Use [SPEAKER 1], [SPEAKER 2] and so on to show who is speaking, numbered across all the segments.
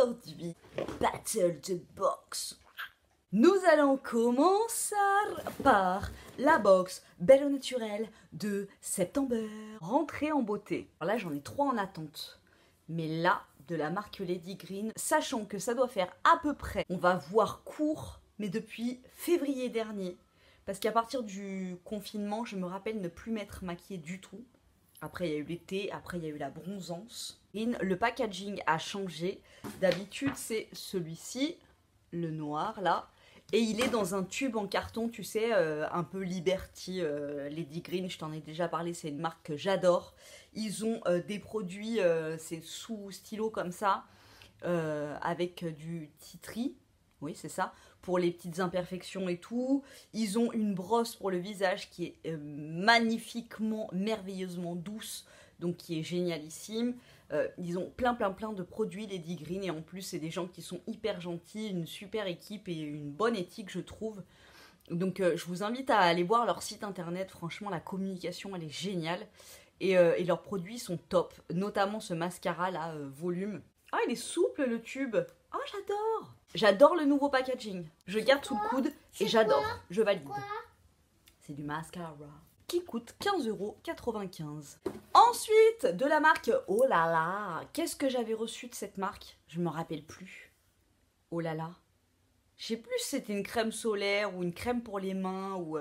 [SPEAKER 1] aujourd'hui, Battle de boxe. Nous allons commencer par la box Belle au Naturel de septembre. Rentrée en beauté. Alors là, j'en ai 3 en attente. Mais là, de la marque Lady Green, sachant que ça doit faire à peu près, on va voir court, mais depuis février dernier. Parce qu'à partir du confinement, je me rappelle ne plus m'être maquillée du tout. Après, il y a eu l'été, après, il y a eu la bronzance. Le packaging a changé. D'habitude, c'est celui-ci, le noir, là. Et il est dans un tube en carton, tu sais, un peu Liberty, Lady Green, je t'en ai déjà parlé, c'est une marque que j'adore. Ils ont des produits, c'est sous stylo comme ça, avec du titri, oui c'est ça, pour les petites imperfections et tout. Ils ont une brosse pour le visage qui est magnifiquement, merveilleusement douce, donc qui est génialissime. Ils ont plein de produits Lady Green et en plus c'est des gens qui sont hyper gentils, une super équipe et une bonne éthique je trouve. Donc je vous invite à aller voir leur site internet, franchement la communication elle est géniale et leurs produits sont top, notamment ce mascara là, volume. Ah il est souple le tube, ah j'adore. J'adore le nouveau packaging, je garde sous le coude et j'adore, je valide. C'est du mascara qui coûte 15,95 €. Ensuite, de la marque, oh là là, qu'est-ce que j'avais reçu de cette marque? Je me rappelle plus. Oh là là. Je sais plus si c'était une crème solaire ou une crème pour les mains ou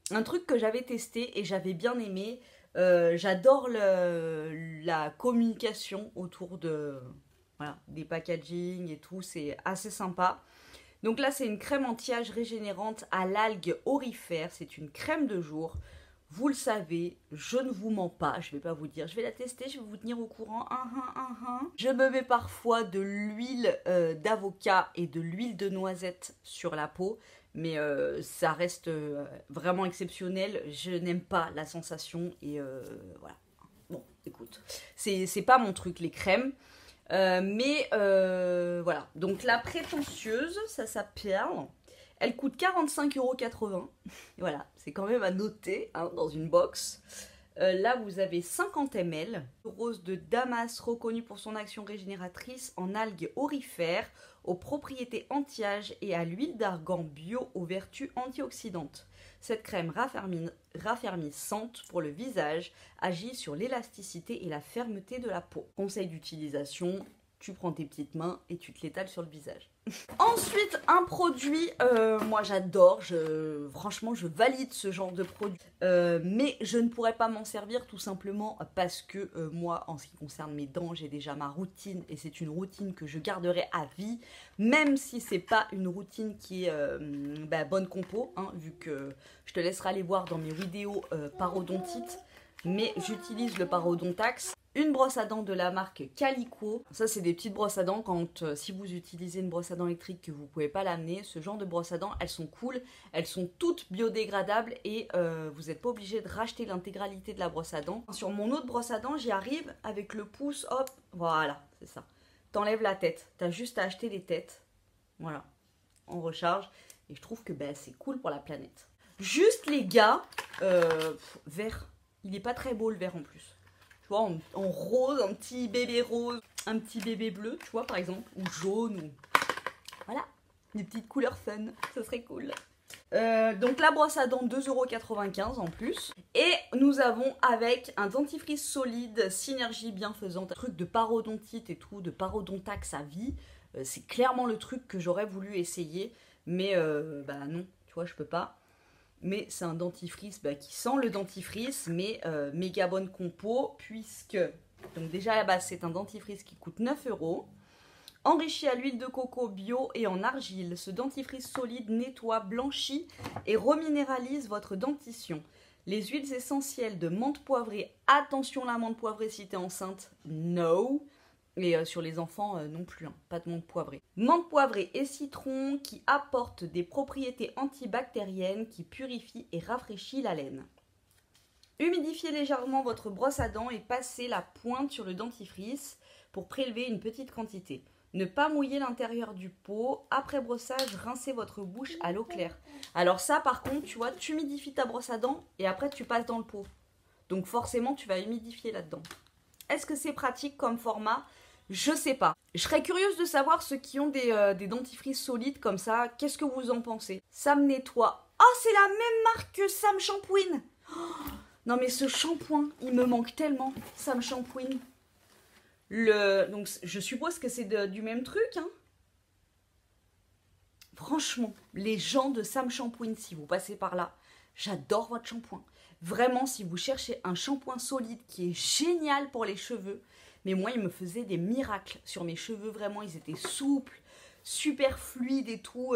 [SPEAKER 1] un truc que j'avais testé et j'avais bien aimé. J'adore la communication autour de, voilà, des packaging et tout, c'est assez sympa. Donc là, c'est une crème anti-âge régénérante à l'algue aurifère. C'est une crème de jour. Vous le savez, je ne vous mens pas. Je ne vais pas vous dire. Je vais la tester, je vais vous tenir au courant. Je me mets parfois de l'huile d'avocat et de l'huile de noisette sur la peau. Mais ça reste vraiment exceptionnel. Je n'aime pas la sensation. Et voilà. Bon, écoute. C'est pas mon truc, les crèmes. Voilà, donc la prétentieuse, ça s'appelle, elle coûte 45,80 €, voilà, c'est quand même à noter hein, dans une box. Là vous avez 50 ml, rose de Damas reconnue pour son action régénératrice en algues aurifères, aux propriétés anti-âge et à l'huile d'argan bio aux vertus antioxydantes. Cette crème raffermissante pour le visage agit sur l'élasticité et la fermeté de la peau. Conseil d'utilisation, tu prends tes petites mains et tu te l'étales sur le visage. Ensuite, un produit, moi j'adore, franchement je valide ce genre de produit, mais je ne pourrais pas m'en servir tout simplement parce que moi en ce qui concerne mes dents, j'ai déjà ma routine et c'est une routine que je garderai à vie, même si c'est pas une routine qui est bonne compo, hein, vu que je te laisserai aller voir dans mes vidéos parodontite, mais j'utilise le parodontax. Une brosse à dents de la marque Calico. Ça, c'est des petites brosses à dents quand, si vous utilisez une brosse à dents électrique que vous ne pouvez pas l'amener, ce genre de brosses à dents, elles sont cool. Elles sont toutes biodégradables et vous n'êtes pas obligé de racheter l'intégralité de la brosse à dents. Sur mon autre brosse à dents, j'y arrive avec le pouce, hop, voilà, c'est ça. T'enlèves la tête, t'as juste à acheter les têtes. Voilà, on recharge. Et je trouve que c'est cool pour la planète. Juste les gars, vert. Il n'est pas très beau le vert en plus. Tu vois, en rose, un petit bébé rose, un petit bébé bleu, tu vois, par exemple, ou jaune, ou... Voilà, des petites couleurs fun, ça serait cool. Donc la brosse à dents, 2,95 € en plus. Et nous avons avec un dentifrice solide, synergie bienfaisante, un truc de parodontite et tout, de parodontax à vie. C'est clairement le truc que j'aurais voulu essayer, mais non, tu vois, je peux pas. Mais c'est un dentifrice qui sent le dentifrice, mais méga bonne compo, puisque, donc déjà à la base, c'est un dentifrice qui coûte 9 €. Enrichi à l'huile de coco bio et en argile, ce dentifrice solide nettoie, blanchit et reminéralise votre dentition. Les huiles essentielles de menthe poivrée, attention la menthe poivrée si t'es enceinte, no. Et sur les enfants non plus, hein, pas de menthe poivrée. Menthe poivrée et citron qui apportent des propriétés antibactériennes qui purifient et rafraîchissent la laine. Humidifiez légèrement votre brosse à dents et passez la pointe sur le dentifrice pour prélever une petite quantité. Ne pas mouiller l'intérieur du pot. Après brossage, rincez votre bouche à l'eau claire. Alors ça par contre, tu vois, tu humidifies ta brosse à dents et après tu passes dans le pot. Donc forcément, tu vas humidifier là-dedans. Est-ce que c'est pratique comme format? Je sais pas. Je serais curieuse de savoir ceux qui ont des dentifrices solides comme ça, qu'est-ce que vous en pensez? Sam nettoie. Oh, c'est la même marque que Sam Shampooing. Oh, non mais ce shampoing, il me manque tellement, Sam Shampooing. Donc je suppose que c'est du même truc, hein. Franchement, les gens de Sam Shampooing, si vous passez par là, j'adore votre shampoing. Vraiment, si vous cherchez un shampoing solide qui est génial pour les cheveux, mais moi, il me faisait des miracles sur mes cheveux. Vraiment, ils étaient souples, super fluides et tout,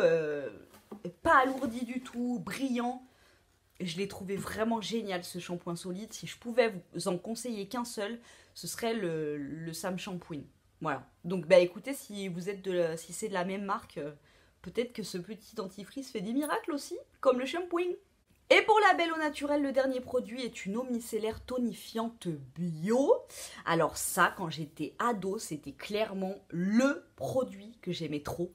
[SPEAKER 1] pas alourdis du tout, brillants. Je l'ai trouvé vraiment génial, ce shampoing solide. Si je pouvais vous en conseiller qu'un seul, ce serait le Sam Shampooing. Voilà. Donc, bah écoutez, si vous êtes si c'est de la même marque, peut-être que ce petit dentifrice fait des miracles aussi, comme le Shampooing. Et pour la Belle au naturel, le dernier produit est une eau micellaire tonifiante bio. Alors ça, quand j'étais ado, c'était clairement le produit que j'aimais trop.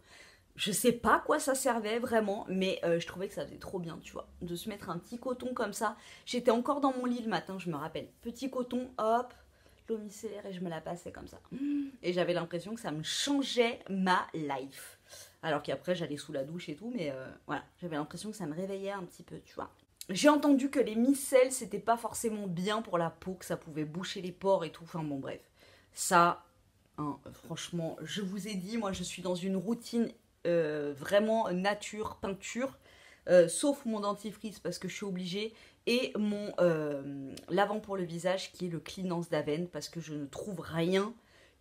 [SPEAKER 1] Je sais pas à quoi ça servait vraiment, mais je trouvais que ça faisait trop bien, tu vois, de se mettre un petit coton comme ça. J'étais encore dans mon lit le matin, je me rappelle. Petit coton, hop, l'eau micellaire et je me la passais comme ça. Et j'avais l'impression que ça me changeait ma life. Alors qu'après, j'allais sous la douche et tout, mais voilà, j'avais l'impression que ça me réveillait un petit peu, tu vois. J'ai entendu que les micelles, c'était pas forcément bien pour la peau, que ça pouvait boucher les pores et tout. Enfin bon, bref. Ça, hein, franchement, je vous ai dit, moi, je suis dans une routine vraiment nature, peinture. Sauf mon dentifrice parce que je suis obligée. Et mon lavant pour le visage qui est le Cleanance d'Aven parce que je ne trouve rien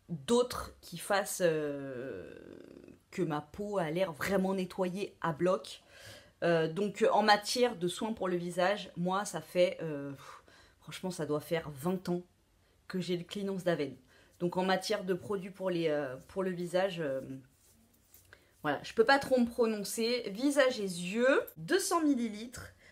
[SPEAKER 1] d'autre qui fasse que ma peau a l'air vraiment nettoyée à bloc. Donc en matière de soins pour le visage, moi ça fait, franchement ça doit faire 20 ans que j'ai le Cleanance d'Aven. Donc en matière de produits pour le visage, voilà, je peux pas trop me prononcer. Visage et yeux, 200 ml,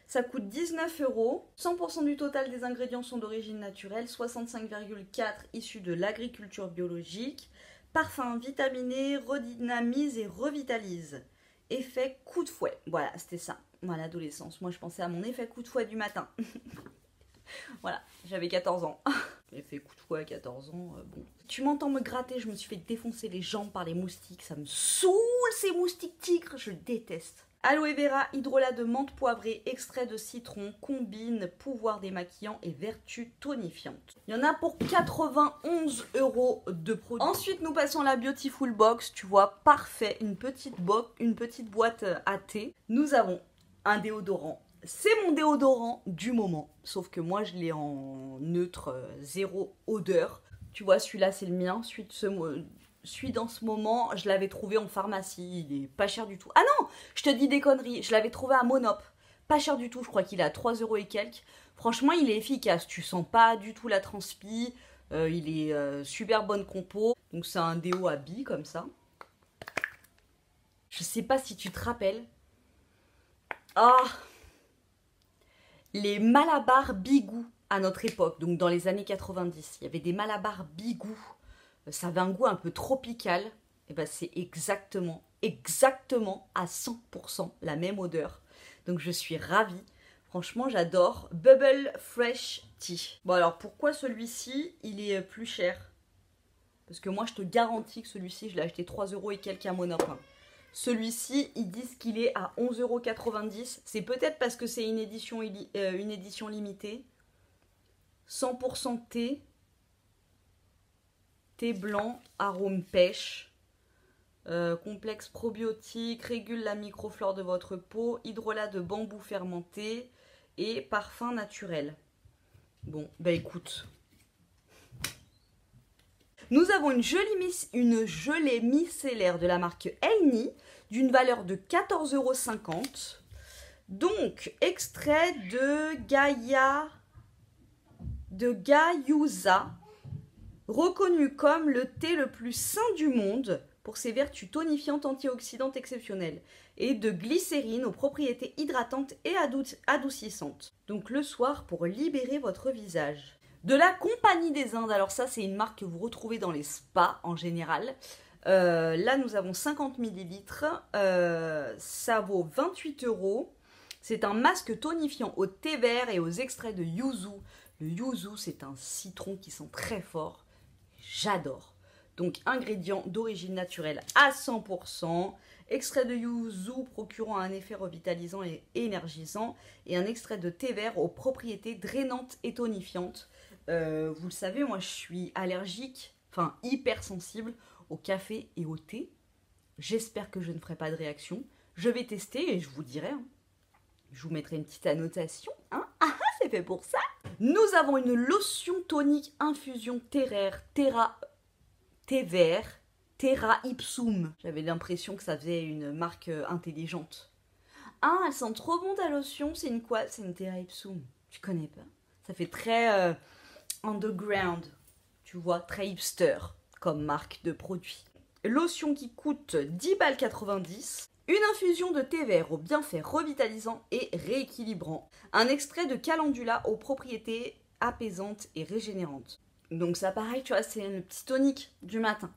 [SPEAKER 1] ça coûte 19 €. 100% du total des ingrédients sont d'origine naturelle, 65,4 issus de l'agriculture biologique. Parfum vitaminé, redynamise et revitalise. Effet coup de fouet. Voilà, c'était ça. Voilà, l'adolescence. Moi, je pensais à mon effet coup de fouet du matin. Voilà, j'avais 14 ans. Effet coup de fouet à 14 ans, bon. Tu m'entends me gratter, je me suis fait défoncer les jambes par les moustiques. Ça me saoule, ces moustiques tigres, je déteste. Aloe vera, hydrolat de menthe poivrée, extrait de citron, combine pouvoir démaquillant et vertu tonifiante. Il y en a pour 91 € de produits. Ensuite, nous passons à la Beautiful Box. Tu vois, parfait, une petite boîte à thé. Nous avons un déodorant. C'est mon déodorant du moment. Sauf que moi, je l'ai en neutre, zéro odeur. Tu vois, celui-là, c'est le mien. Celui dans ce moment, je l'avais trouvé en pharmacie, il est pas cher du tout. Ah non, je te dis des conneries, je l'avais trouvé à Monop, pas cher du tout, je crois qu'il est à 3 € et quelques. Franchement, il est efficace, tu sens pas du tout la transpi, il est super bonne compo. Donc c'est un déo à billes comme ça. Je sais pas si tu te rappelles. Ah, les Malabar Bigou à notre époque, donc dans les années 90, il y avait des Malabar Bigou. Ça avait un goût un peu tropical. Et ben c'est exactement à 100% la même odeur. Donc je suis ravie. Franchement, j'adore. Bubble Fresh Tea. Bon alors, pourquoi celui-ci, il est plus cher? Parce que moi, je te garantis que celui-ci, je l'ai acheté 3 € et quelques à Monop. Celui-ci, ils disent qu'il est à 11,90 €. C'est peut-être parce que c'est une édition limitée. 100% thé. Thé blanc, arôme pêche, complexe probiotique, régule la microflore de votre peau, hydrolat de bambou fermenté et parfum naturel. Bon, bah écoute. Nous avons une gelée micellaire de la marque Elni d'une valeur de 14,50 €. Donc, extrait de Gayusa, reconnu comme le thé le plus sain du monde pour ses vertus tonifiantes antioxydantes exceptionnelles, et de glycérine aux propriétés hydratantes et adoucissantes. Donc le soir pour libérer votre visage. De la Compagnie des Indes, alors ça c'est une marque que vous retrouvez dans les spas en général. Là nous avons 50 ml, ça vaut 28 €. C'est un masque tonifiant au thé vert et aux extraits de yuzu. Le yuzu c'est un citron qui sent très fort. J'adore. Donc ingrédients d'origine naturelle à 100%, extrait de yuzu procurant un effet revitalisant et énergisant, et un extrait de thé vert aux propriétés drainantes et tonifiantes. Vous le savez, moi je suis allergique, enfin hypersensible au café et au thé. J'espère que je ne ferai pas de réaction. Je vais tester et je vous dirai. Hein. Je vous mettrai une petite annotation. Hein. Ah, c'est fait pour ça. Nous avons une lotion tonique infusion terraire, thé vert, Terra Ipsum. J'avais l'impression que ça faisait une marque intelligente. Ah, elle sent trop bon ta lotion. C'est une quoi? C'est une Terra Ipsum. Tu connais pas? Ça fait très underground. Tu vois, très hipster comme marque de produit. Lotion qui coûte 10 balles 90. Une infusion de thé vert aux bienfaits revitalisants et rééquilibrants. Un extrait de calendula aux propriétés apaisantes et régénérantes. Donc ça pareil, tu vois, c'est le petit tonique du matin.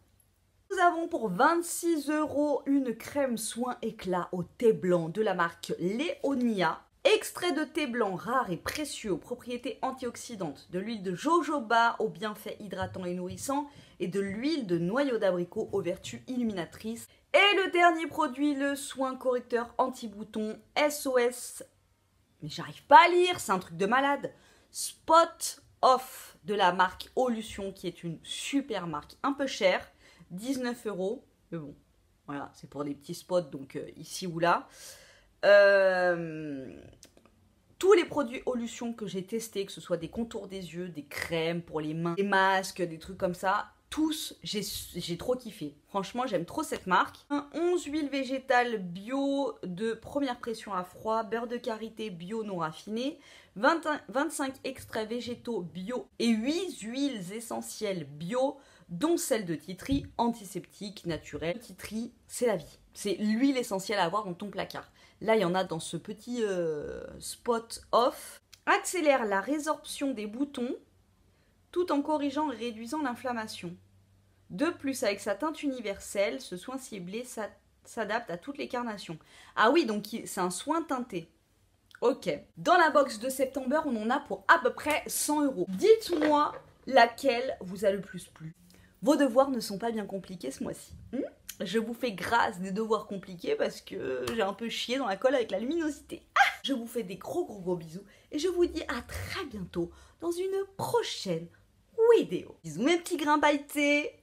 [SPEAKER 1] Nous avons pour 26 € une crème soin éclat au thé blanc de la marque Léonia. Extrait de thé blanc rare et précieux aux propriétés antioxydantes, de l'huile de jojoba aux bienfaits hydratants et nourrissants et de l'huile de noyau d'abricot aux vertus illuminatrices. Et le dernier produit, le soin correcteur anti-bouton SOS. Mais j'arrive pas à lire, c'est un truc de malade. Spot Off de la marque Olution qui est une super marque, un peu chère, 19 €. Mais bon, voilà, c'est pour des petits spots, donc ici ou là. Tous les produits Olution que j'ai testés, que ce soit des contours des yeux, des crèmes pour les mains, des masques, des trucs comme ça, tous, j'ai trop kiffé. Franchement, j'aime trop cette marque. 11 huiles végétales bio de première pression à froid, beurre de karité bio non raffiné, 25 extraits végétaux bio et 8 huiles essentielles bio, dont celle de titri, antiseptique, naturelle. Titri, c'est la vie. C'est l'huile essentielle à avoir dans ton placard. Là, il y en a dans ce petit spot off. Accélère la résorption des boutons tout en corrigeant et réduisant l'inflammation. De plus, avec sa teinte universelle, ce soin ciblé s'adapte à toutes les carnations. Ah oui, donc c'est un soin teinté. Ok. Dans la box de September, on en a pour à peu près 100 €. Dites-moi laquelle vous a le plus plu. Vos devoirs ne sont pas bien compliqués ce mois-ci. Je vous fais grâce des devoirs compliqués parce que j'ai un peu chié dans la colle avec la luminosité. Je vous fais des gros bisous et je vous dis à très bientôt dans une prochaine vidéo. Bisous mes petits grains pailletés.